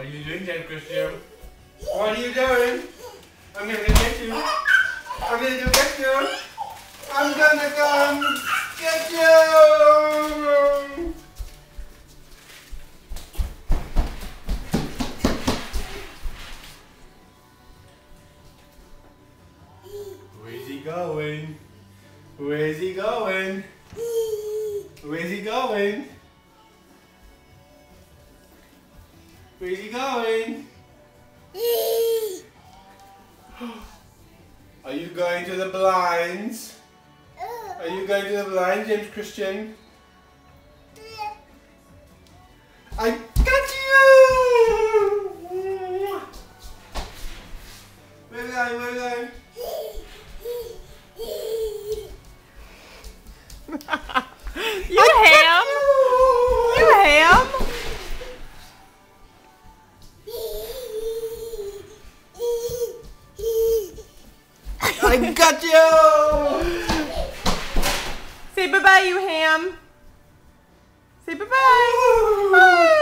What are you doing, James Christian? What are you doing? I'm gonna get you. I'm gonna go get you. I'm gonna come get you. Where's he going? Where's he going? Where's he going? Where's he going? Are you going to the blinds? Are you going to the blinds, James Christian? I got you! Where are we going? Where are we going? You ham! You ham! I got you! Say bye-bye, you ham. Say bye-bye. Bye.